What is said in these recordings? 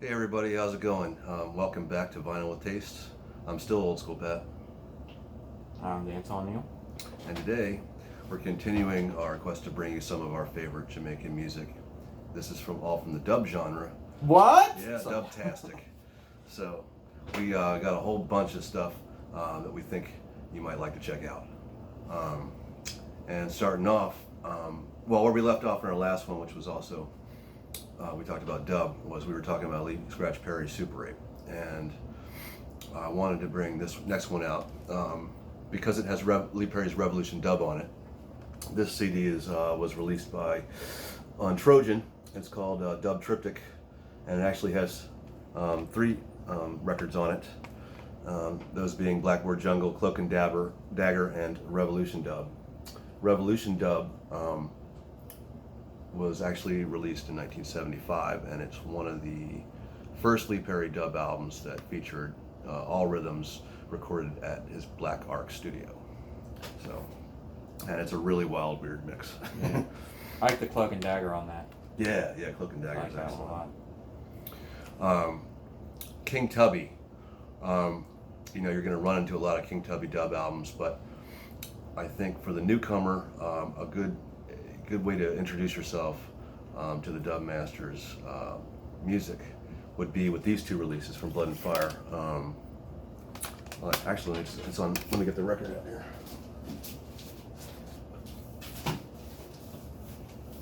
Hey everybody, how's it going? Welcome back to Vinyl with Taste. I'm still Oldskool Pat, I'm Dancehall Neil. and today we're continuing our quest to bring you some of our favorite Jamaican music. This is all from the dub genre. What? Yeah, Dubtastic. So we got a whole bunch of stuff that we think you might like to check out. And starting off, where we left off in our last one, which was also we talked about dub, was we were talking about Lee Scratch Perry's Super 8, and I wanted to bring this next one out because it has Lee Perry's Revolution dub on it. This CD was released on Trojan. It's called Dub Triptych, and it actually has three records on it. Those being Blackboard Jungle, Cloak and Dagger, and Revolution Dub. Revolution Dub was actually released in 1975, and it's one of the first Lee Perry dub albums that featured all rhythms recorded at his Black Ark studio. So, and it's a really wild, weird mix. Yeah. I like the Cloak and Dagger on that. Yeah, Cloak and Dagger I like is that excellent. a lot. King Tubby. You're going to run into a lot of King Tubby dub albums, but I think for the newcomer, a good way to introduce yourself to the dub masters' music would be with these two releases from Blood and Fire. Actually, it's on. Let me get the record out here.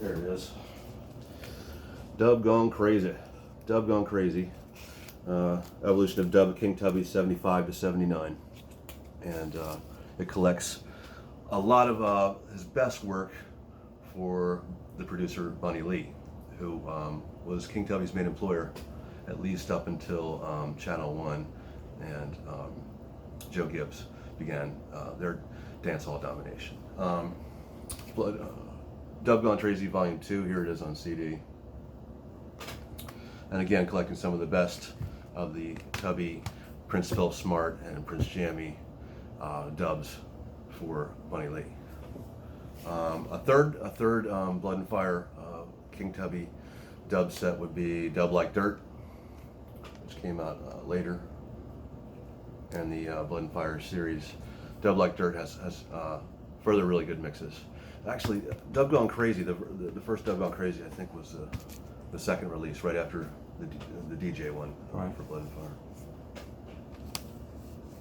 There it is. Dub Gone Crazy. Dub Gone Crazy. Evolution of Dub, King Tubby, 75 to 79, and it collects a lot of his best work for the producer Bunny Lee, who was King Tubby's main employer, at least up until Channel One and Joe Gibbs began their dancehall domination. Dub Gone Crazy Volume 2, here it is on CD. And again, collecting some of the best of the Tubby, Prince Philip Smart, and Prince Jammy dubs for Bunny Lee. A third Blood and Fire King Tubby dub set would be Dub Like Dirt, which came out later, and the Blood and Fire series. Dub Like Dirt has further really good mixes. Actually, Dub Gone Crazy, the first Dub Gone Crazy, I think was the second release right after the DJ one Right. for Blood and Fire.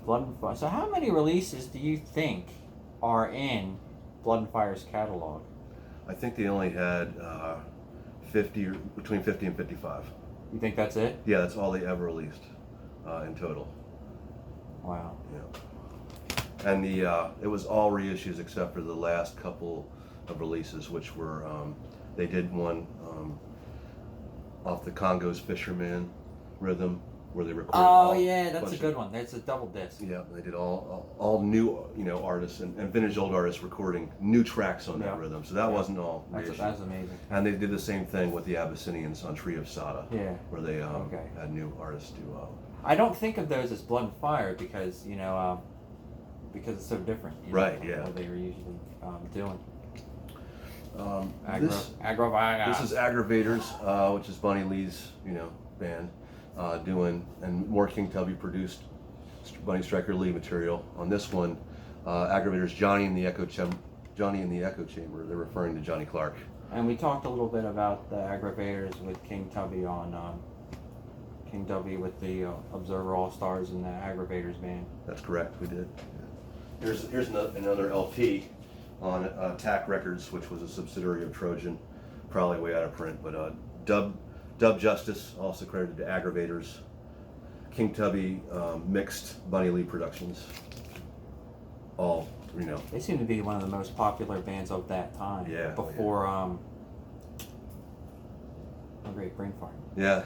Blood and Fire. So how many releases do you think are in Blood and Fire's catalog? I think they only had 50 or between 50 and 55. You think that's it? Yeah, that's all they ever released in total. Wow. Yeah. And it was all reissues except for the last couple of releases, which were they did one off the Congo's Fisherman rhythm where they recorded. Oh yeah, that's a good one. That's a double disc. Yeah, they did all new artists and vintage old artists recording new tracks on that rhythm. So that wasn't all reissued. That's amazing. And they did the same thing with the Abyssinians on Tree of Sada. Yeah. Where they had new artists do. I don't think of those as Blood and Fire because because it's so different. Right, from yeah. What they were usually doing. This is Aggravators, which is Bunny Lee's band, doing and more King Tubby produced Bunny Striker Lee material. On this one, Aggravators Johnny in the Echo Chamber. They're referring to Johnny Clark. And we talked a little bit about the Aggravators with King Tubby on King Tubby with the Observer All Stars and the Aggravators band. That's correct, we did. Yeah. Here's another LP on Attack Records, which was a subsidiary of Trojan, probably way out of print, but Dub Justice, also credited to Aggravators. King Tubby mixed Bunny Lee Productions. All, They seem to be one of the most popular bands of that time. Yeah. Before A Great Brain Fart. Yeah,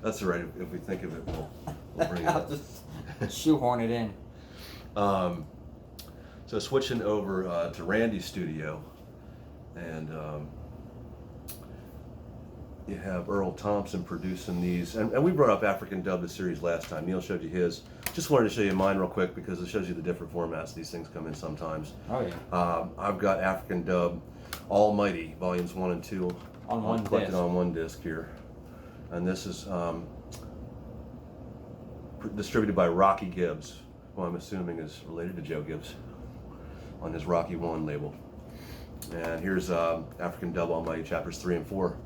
that's all right. If we think of it, we'll bring it I'll up. just shoehorn it in. So switching over to Randy's studio, and you have Earl Thompson producing these, and we brought up African Dub the series last time. Neil showed you his. Just wanted to show you mine real quick because it shows you the different formats these things come in sometimes. Oh yeah. I've got African Dub Almighty Volumes 1 and 2 On one collected disc. on one disc here, and this is distributed by Rocky Gibbs, who I'm assuming is related to Joe Gibbs, on his Rocky One label. And here's African Dub Almighty Chapters 3 and 4,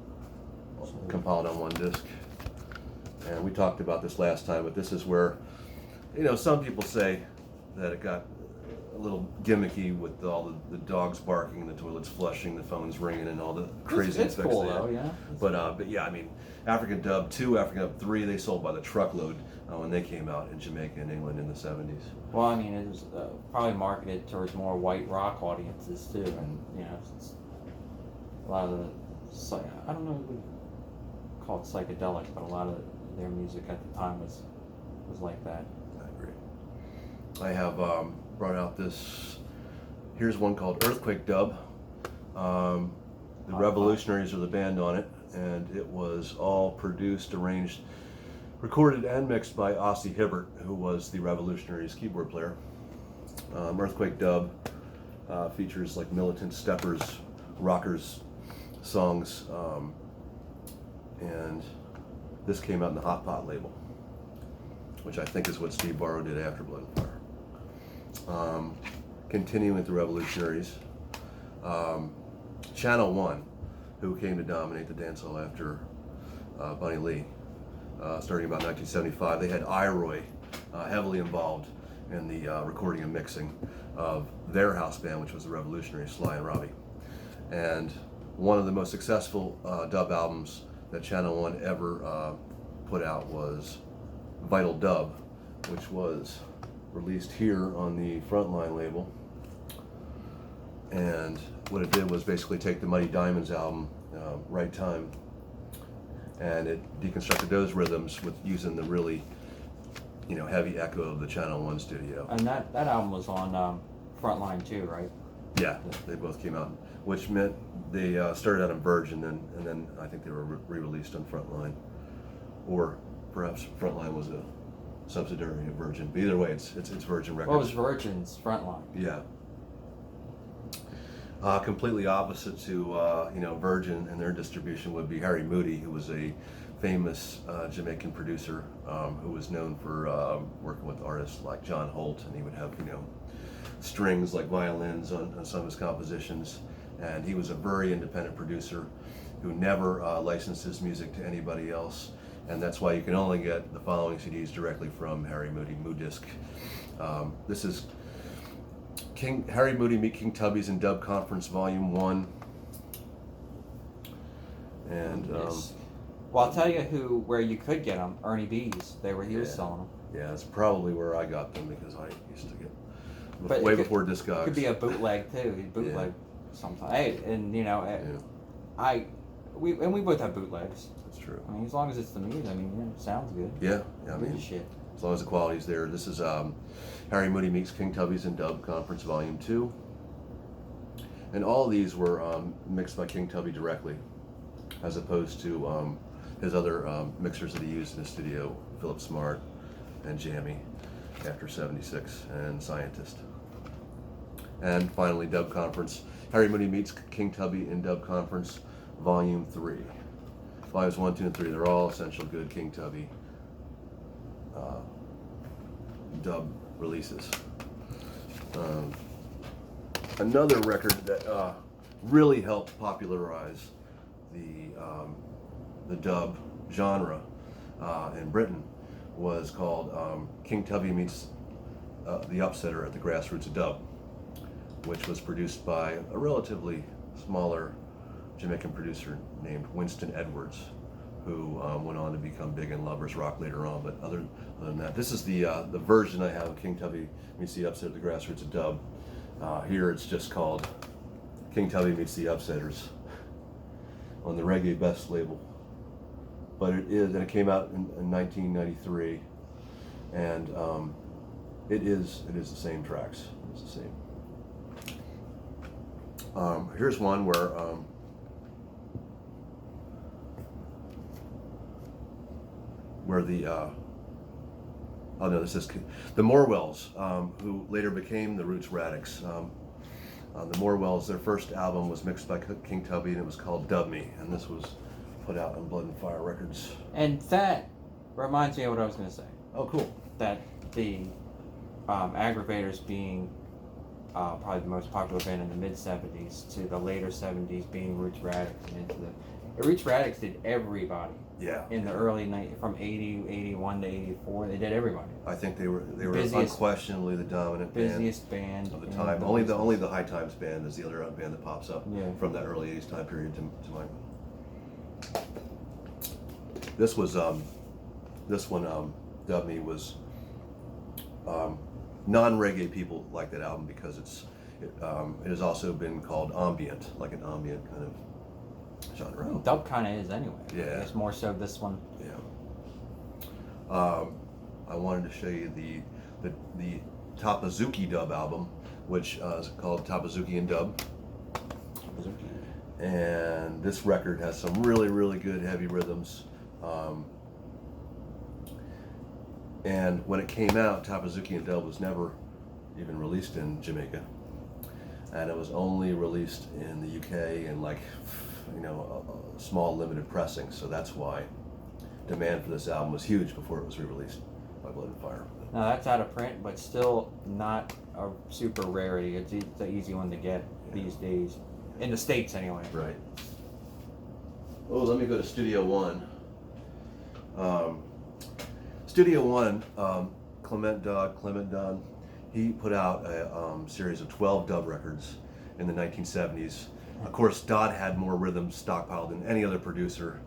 compiled on one disc. And we talked about this last time, but this is where, some people say that it got a little gimmicky with all the dogs barking, the toilets flushing, the phones ringing, and all the crazy It's effects cool they had. though, yeah. But yeah, I mean, African Dub 2, African Dub 3, they sold by the truckload when they came out in Jamaica and England in the 70s. Well, I mean, it was probably marketed towards more white rock audiences too, and it's a lot of the, I don't know if we call it psychedelic, but a lot of their music at the time was like that. I agree. I have brought out this. Here's one called Earthquake Dub. The Revolutionaries are the band on it, and it was all produced, arranged, recorded, and mixed by Ossie Hibbert, who was the Revolutionaries keyboard player. Earthquake Dub features like militant steppers, rockers songs, and this came out in the Hot Pot label, which I think is what Steve Barrow did after Blood and Fire. Continuing with the Revolutionaries, Channel One, who came to dominate the dancehall after Bunny Lee, starting about 1975. They had Iroy heavily involved in the recording and mixing of their house band, which was the Revolutionaries, Sly and Robbie. And one of the most successful dub albums that Channel One ever put out was Vitaldub, which was released here on the Frontline label. And what it did was basically take the Mighty Diamonds album, Right Time, and it deconstructed those rhythms with using the really, heavy echo of the Channel One studio. And that album was on Frontline too, right? Yeah, they both came out, which meant they started out on Virgin, and then I think they were re-released on Frontline, or perhaps Frontline was a subsidiary of Virgin. But either way, it's Virgin Records. What was Virgin's Frontline? Yeah. Completely opposite to Virgin and their distribution would be Harry Moody, who was a famous Jamaican producer who was known for working with artists like John Holt, and he would have strings like violins on some of his compositions. And he was a very independent producer who never licensed his music to anybody else, and that's why you can only get the following CDs directly from Harry Moody, Moodisc. This is Harry Moody Meet King Tubby's in Dub Conference Volume 1. And Yes. Well, I'll tell you where you could get them. Ernie B's. They were here selling them. yeah, that's probably where I got them, because I used to get But way it before Discogs. It could be a bootleg too. Bootleg sometimes. Hey, and we both have bootlegs. That's true. I mean, as long as it's the music, I mean, it sounds good. Yeah, I Who mean, gives a shit. as long as the quality's there. This is Harry Moody Meets King Tubby's in Dub Conference Volume 2. And all these were mixed by King Tubby directly, as opposed to his other mixers that he used in his studio, Philip Smart and Jammy after 76, and Scientist. And finally, Dub Conference. Harry Moody Meets King Tubby in Dub Conference Volume 3. Volumes 1, 2, and 3, they're all essential good King Tubby dub releases. Another record that really helped popularize the dub genre in Britain was called King Tubby Meets the Upsetter at the Grassroots of Dub, which was produced by a relatively smaller Jamaican producer named Winston Edwards, who went on to become big in Lovers Rock later on. But other than that, this is the version I have of King Tubby Meets the Upsetter at the Grassroots of Dub. Here it's just called King Tubby Meets the Upsetters on the Reggae Best label. But it is, and it came out in 1993, and it is the same tracks. It's the same. Here's one where the this is the Morwells, who later became the Roots Radics. The Morwells, their first album was mixed by King Tubby, and it was called Dub Me, and this was put out on Blood and Fire Records. And that reminds me of what I was going to say. Oh, cool. that the Aggravators being probably the most popular band in the mid '70s to the later '70s being Roots Radics, and into the Roots Radics did everybody. Yeah. In the early from 80, 81 to 84, they did everybody. I think they were Busiest- unquestionably the dominant Busiest band of the in time. the Only business. the High Times band is the other band that pops up Yeah. from that early '80s time period to mine. This was this one Dub Me was non-reggae people like that album because it has also been called ambient, like an ambient kind of genre. Dub kind of is anyway. Yeah. It's more so this one. Yeah. I wanted to show you the Tapazuki Dub album, which is called Tapazuki and Dub. And this record has some really, really good heavy rhythms. And when it came out, Tapazuki and Dub was never even released in Jamaica. And it was only released in the UK and a small limited pressing. So that's why demand for this album was huge before it was re-released by Blood and Fire. Now that's out of print, but still not a super rarity. It's an easy one to get these days. In the States anyway. Right. Oh, let me go to Studio One. Studio One, Clement Dunn, he put out a series of 12 dub records in the 1970s. Of course, Dodd had more rhythms stockpiled than any other producer,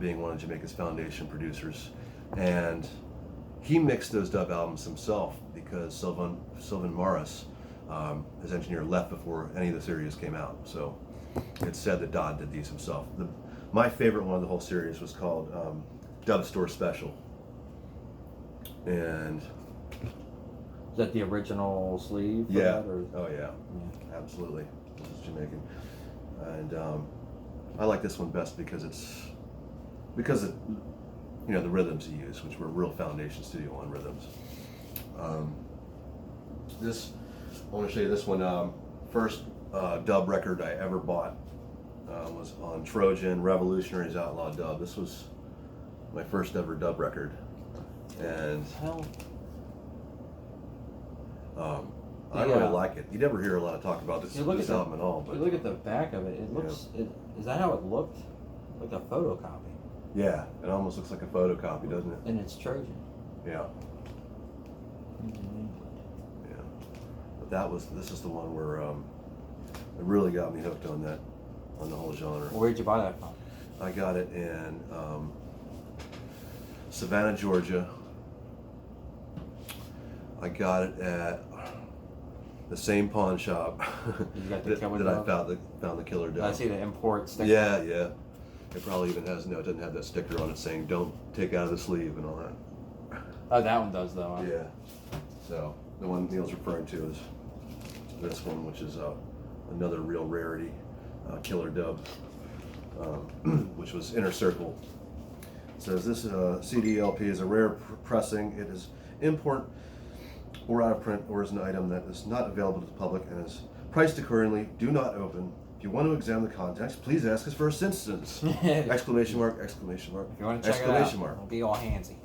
being one of Jamaica's foundation producers. And he mixed those dub albums himself because Sylvan Morris, his engineer, left before any of the series came out. So it's said that Dodd did these himself. My favorite one of the whole series was called Dub Store Special. And Is that the original sleeve? For yeah, that, or? oh yeah, absolutely. This is Jamaican, and I like this one best because of the rhythms he used, which were real Foundation Studio One rhythms. I want to show you this one. First dub record I ever bought was on Trojan, Revolutionaries Outlaw Dub. This was my first ever dub record, and Hell. I really like it. You never hear a lot of talk about this album at all. But you look at the back of it. It looks. Is that how it looked? Like a photocopy. yeah, it almost looks like a photocopy, doesn't it? And it's Trojan. Yeah. Yeah. But this is the one where it really got me hooked on the whole genre. Where'd you buy that from? I got it in Savannah, Georgia. I got it at the same pawn shop You got the Killer that I Dub? found the Killer Dub. I see the import sticker. Yeah, yeah. It probably even has it doesn't have that sticker on it saying "Don't take out of the sleeve" and all that. Oh, that one does though. Huh? Yeah. So the one Neil's referring to is this one, which is another real rarity, Killer Dub, which was Inner Circle. It says this CD LP is a rare pressing. It is import or out of print, or is an item that is not available to the public and is priced accordingly. Do not open. If you want to examine the contents, please ask us for assistance! Exclamation mark! Exclamation mark! If you want to check Exclamation it out, mark! it'll be all handsy.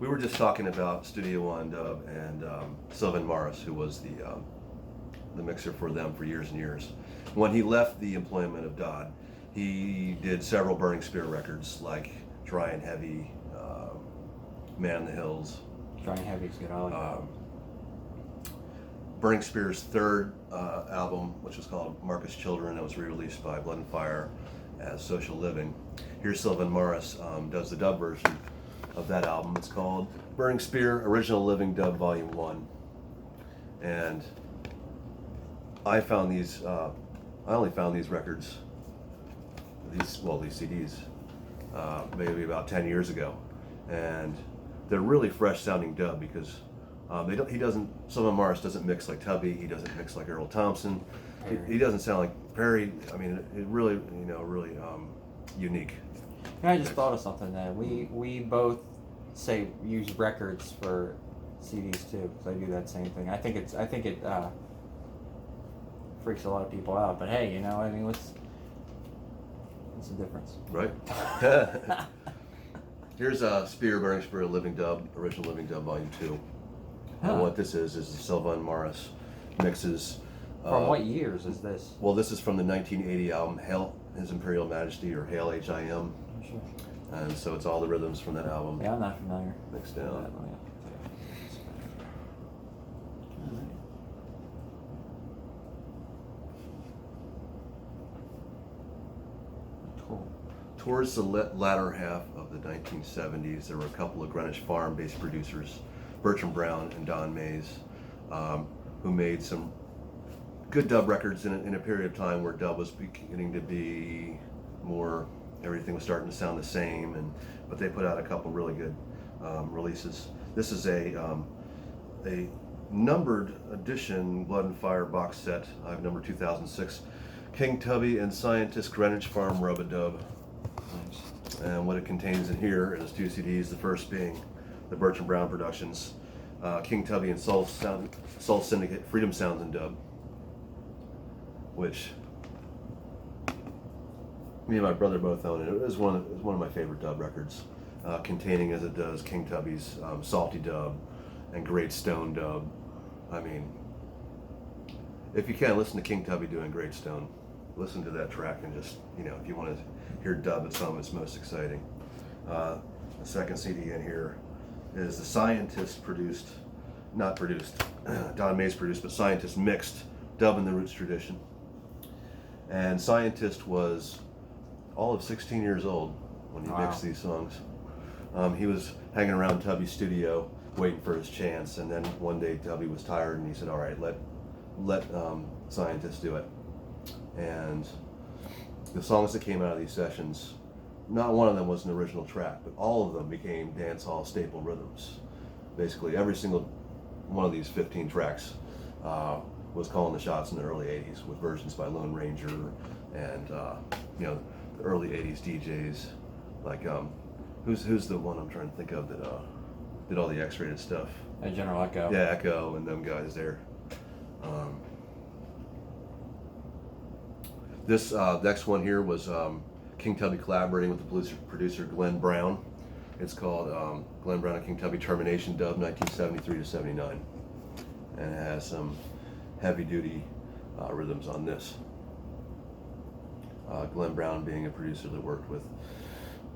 We were just talking about Studio One Dub and Sylvan Morris, who was the mixer for them for years and years. When he left the employment of Dodd, he did several Burning Spear records like Dry and Heavy, Man in the Hills. Dry and Heavy's good. I like that. Burning Spear's third album, which was called Marcus Children, that was re-released by Blood and Fire as Social Living. Here's Sylvan Morris does the dub version of that album. It's called Burning Spear Original Living Dub Volume 1. And I found these, I only found these records, these CDs, maybe about 10 years ago. And they're really fresh sounding dub because Sylvan Morris doesn't mix like Tubby, he doesn't mix like Earl Thompson, he doesn't sound like Perry. I mean, it really, really unique. And I just thought of something then. We both say use records for CDs too, because I do that same thing. I think it freaks a lot of people out. But hey, I mean, What's the difference? Right? Here's Spear, Burning Spear, Living Dub, Original Living Dub Volume 2. And what this is the Sylvan Morris mixes. From what years is this? Well, this is from the 1980 album, Hail His Imperial Majesty, or Hail H.I.M. Sure. And so it's all the rhythms from that album Yeah, I'm not familiar. mixed down. Cool. Towards the latter half of the 1970s, there were a couple of Greenwich Farm-based producers, Bertram Brown and Don Mays, who made some good dub records in a period of time where dub was beginning to be more, everything was starting to sound the same, but they put out a couple really good releases. This is a numbered edition Blood and Fire box set, number 2006, King Tubby and Scientist Greenwich Farm Rub-a-Dub. Nice. And what it contains in here is 2 CDs, the first being the Bertram Brown Productions, King Tubby and Soul Syndicate, Freedom Sounds and Dub, which me and my brother both own. It was one of my favorite dub records, containing as it does King Tubby's Salty Dub and Great Stone Dub. I mean, if you can listen to King Tubby doing Great Stone, listen to that track and just, if you want to hear dub at some of its most exciting. The second CD in here is the Scientist Don Mays produced, but Scientist mixed Dub in the Roots Tradition. And Scientist was all of 16 years old when he mixed these songs. He was hanging around Tubby's studio waiting for his chance, and then one day Tubby was tired and he said, all right, let Scientist do it. And the songs that came out of these sessions, not one of them was an original track, but all of them became dancehall staple rhythms. Basically every single one of these 15 tracks was calling the shots in the early 80s, with versions by Lone Ranger and the early 80s DJs like who's the one I'm trying to think of that did all the X-rated stuff? General Echo. Yeah, Echo and them guys there. This next one here was King Tubby collaborating with the producer Glenn Brown. It's called Glenn Brown and King Tubby Termination Dub, 1973 to 79, and it has some heavy-duty rhythms on this. Glenn Brown being a producer that worked with,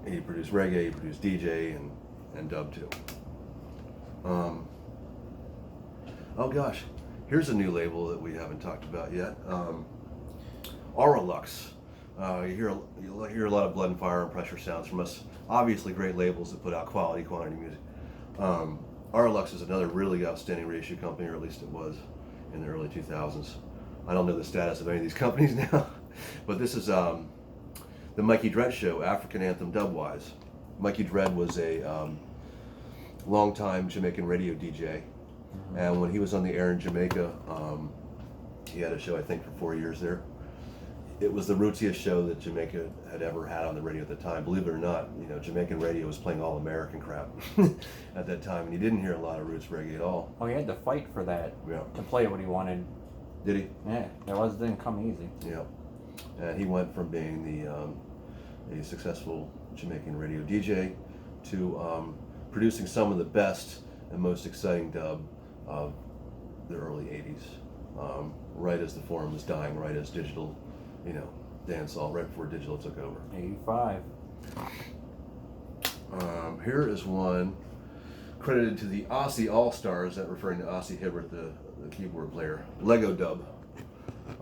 he produced reggae, he produced DJ, and dub too. Oh gosh, here's a new label that we haven't talked about yet. Auralux. You hear a lot of Blood and Fire and Pressure Sounds from us. Obviously great labels that put out quality music. Auralux is another really outstanding reissue company, or at least it was in the early 2000s. I don't know the status of any of these companies now, but this is the Mikey Dread Show, African Anthem Dubwise. Mikey Dread was a longtime Jamaican radio DJ, and when he was on the air in Jamaica, he had a show I think for 4 years there. It was the rootsiest show that Jamaica had ever had on the radio at the time. Believe it or not, Jamaican radio was playing all American crap at that time, and he didn't hear a lot of roots reggae at all. Oh, he had to fight for that. Yeah. To play what he wanted. Did he? Yeah, didn't come easy. Yeah. And he went from being a successful Jamaican radio DJ to producing some of the best and most exciting dub of the early 80s. Right as the form was dying, right as digital, dancehall, right before digital took over. 85. Here is one credited to the Aussie All-Stars, that referring to Aussie Hibbert, the keyboard player. Lego Dub.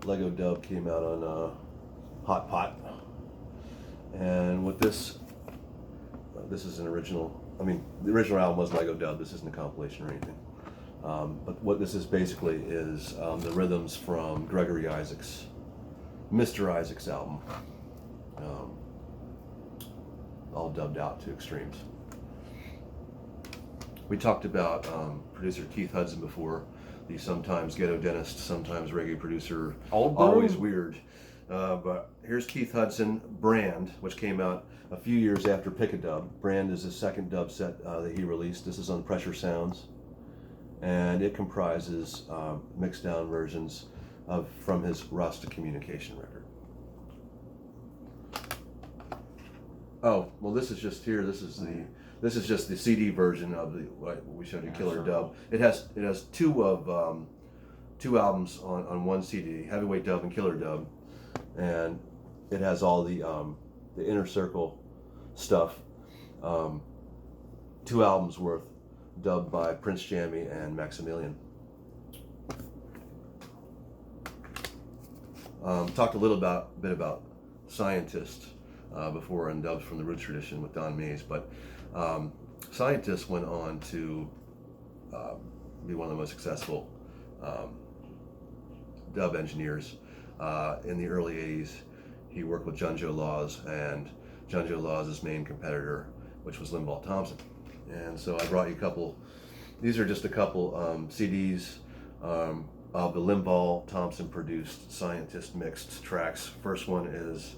Lego Dub came out on Hot Pot. And with this is an original, the original album was Lego Dub, this isn't a compilation or anything. But what this is basically is the rhythms from Gregory Isaacs' Mr. Isaacs album, all dubbed out to extremes. We talked about producer Keith Hudson before, the sometimes ghetto dentist, sometimes reggae producer, always weird. But here's Keith Hudson, Brand, which came out a few years after Pick a Dub. Brand is his second dub set that he released. This is on Pressure Sounds, and it comprises mixed down versions from his Rasta Communication record. Oh, well, this is just here. This is just the CD version of the what we showed you, Killer Dub. It has two albums on one CD, Heavyweight Dub and Killer Dub, and it has all the Inner Circle stuff. 2 albums worth, dubbed by Prince Jammy and Maximilian. Talked a little bit about Scientist before on Dubs from the Roots Tradition with Don Mays, but Scientist went on to be one of the most successful dub engineers in the early 80s. He worked with Junjo Laws, and Junjo Laws' main competitor, which was Linval Thompson. And so I brought you a couple. These are just a couple CDs of the Linval Thompson produced Scientist mixed tracks. First one is,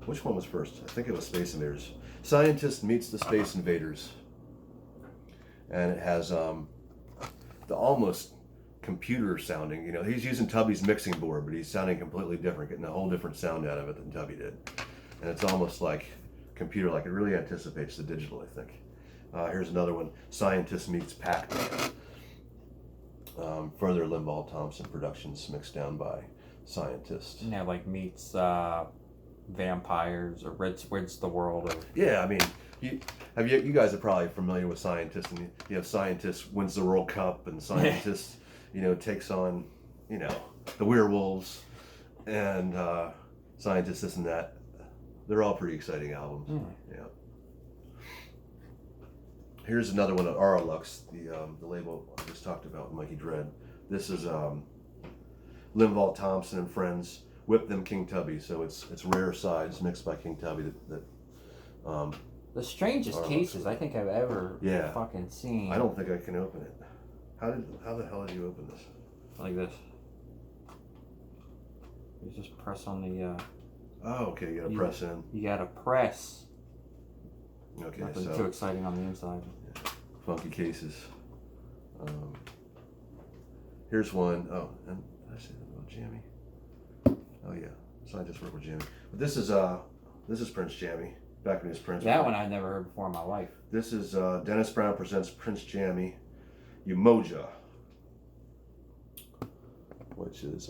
which one was first? I think it was Space Invaders. Scientist meets the Space Invaders. And it has the almost computer sounding, you know, he's using Tubby's mixing board, but he's sounding completely different, getting a whole different sound out of it than Tubby did. And it's almost like computer, like it really anticipates the digital, I think. Here's another one, Scientist meets Pac-Man. Further Linval Thompson productions mixed down by Scientist. Yeah, like meets vampires or rids the world. Or... Yeah, I mean, you guys are probably familiar with Scientist, and you have Scientist wins the World Cup, and Scientist, you know, takes on, you know, the werewolves, and Scientist this and that. They're all pretty exciting albums. Yeah. Here's another one of Auralux, the label I just talked about, Mikey Dread. This is Linval Thompson and Friends, Whip Them King Tubby. So it's rare sides mixed by King Tubby. The strangest cases I think I've ever fucking seen. I don't think I can open it. How the hell did you open this? Like this. You just press on the. Oh, okay. You gotta press in. You gotta press. Okay, Nothing so too exciting on the inside. Funky cases. Here's one. Oh, and did I say that about Jammy? Oh yeah, Scientist work with Jammy. But this is Prince Jammy. Back when he was Prince. That one I've never heard before in my life. This is Dennis Brown presents Prince Jammy, Umoja, which is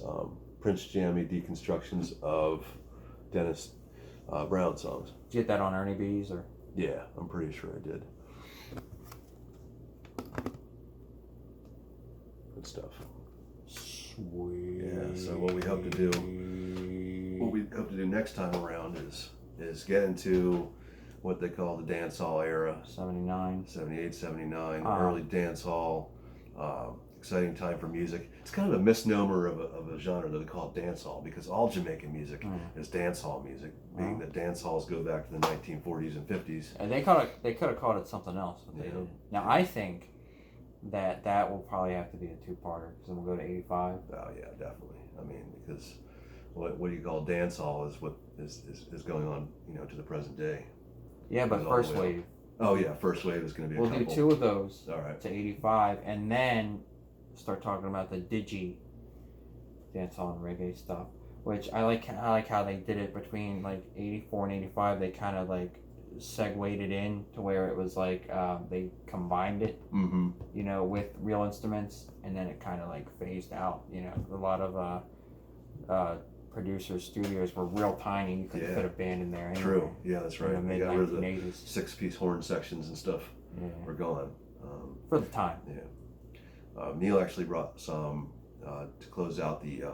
Prince Jammy deconstructions of Dennis Brown songs. Did you get that on Ernie B's or? Yeah, I'm pretty sure I did. Good stuff. Sweet. Yeah, so what we hope to do next time around is get into what they call the dancehall era. 79. 78, 79, early dancehall, exciting time for music. It's kind of a misnomer of a genre that they call it dancehall, because all Jamaican music is dancehall music, being that dancehalls go back to the 1940s and 50s. And they could have called it something else, but they didn't. Now I think that will probably have to be a two-parter, because then we'll go to 85. Oh yeah, definitely. I mean, because what you call dancehall is what is going on, you know, to the present day. Yeah, but first wave. Oh yeah, first wave is going to be. We'll do 2 of those. All right. To 85, and then start talking about the digi dancehall and reggae stuff, which I like how they did it between like 84 and 85. They kind of like segued it in to where it was like they combined it, you know, with real instruments, and then it kind of like phased out. You know, a lot of producers' studios were real tiny. You couldn't fit a band in there anyway. True. Yeah, that's right. In the They got rid of the 1980s. 6-piece horn sections and stuff. Yeah. Were gone. For the time. Yeah. Neil actually brought some to close out the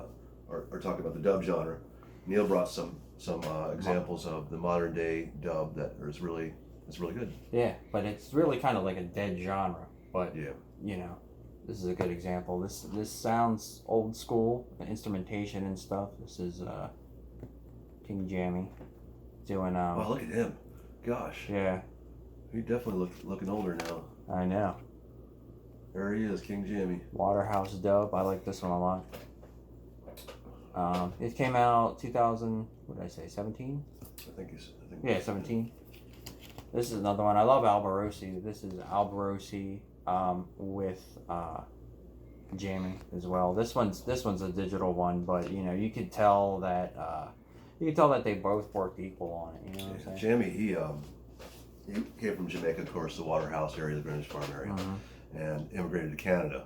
or talk about the dub genre. Neil brought some examples of the modern day dub that is really good. Yeah, but it's really kind of like a dead genre. But yeah, you know, this is a good example. This sounds old school, instrumentation and stuff. This is King Jammy doing. Wow, look at him! Gosh. Yeah. He definitely looking older now. I know. There he is, King Jammy. Waterhouse dub. I like this one a lot. It came out 2000. What did I say? 17. Yeah, 17. This is another one. I love Alborosi. This is Alborosi with Jammy as well. This one's a digital one, but you know, you could tell that You can tell that they both worked equal on it. You know what I'm saying? Jamie, he came from Jamaica, of course, the Waterhouse area, the Greenwich Farm area, and immigrated to Canada.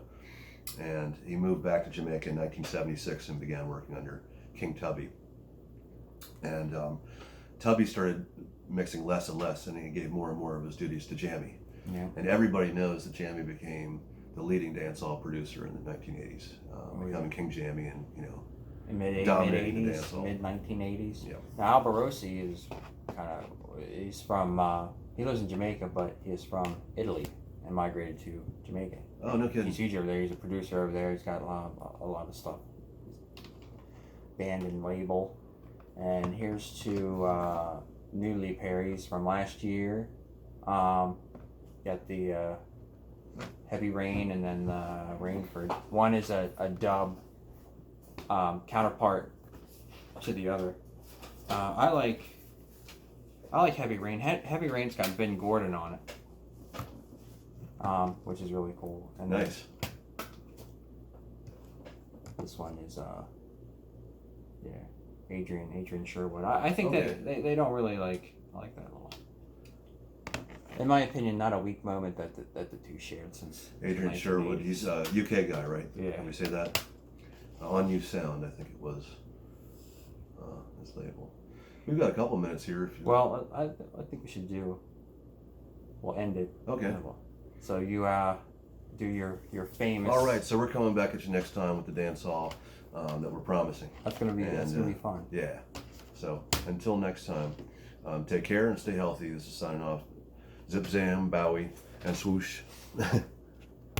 And he moved back to Jamaica in 1976 and began working under King Tubby. And Tubby started mixing less and less, and he gave more and more of his duties to Jamie. Yeah. And everybody knows that Jamie became the leading dancehall producer in the 1980s, becoming King Jamie, and dominating the dancehall. Mid 1980s. Yeah. Now Alborosi is he's from he lives in Jamaica, but he's from Italy and migrated to Jamaica. Oh, no kidding. He's huge over there. He's a producer over there. He's got a lot of stuff, band and label. And here's to Newly Perry's from last year. Got the Heavy Rain, and then Rainford. One is a dub counterpart to the other. I like Heavy Rain. Heavy Rain's got Ben Gordon on it, which is really cool. And Nice. This one is Adrian Sherwood. I think that they don't really like that a lot. In my opinion, not a weak moment that the two shared since Adrian Sherwood, he's a UK guy, right? Yeah. Can we say that? On You Sound, I think it was his label. We've got a couple minutes here. If you Well, I think we should we'll end it. Okay. So you do your famous. All right, so we're coming back at you next time with the dancehall that we're promising. That's gonna be fun. Yeah. So until next time, take care and stay healthy. This is signing off. Zip Zam, Bowie, and swoosh.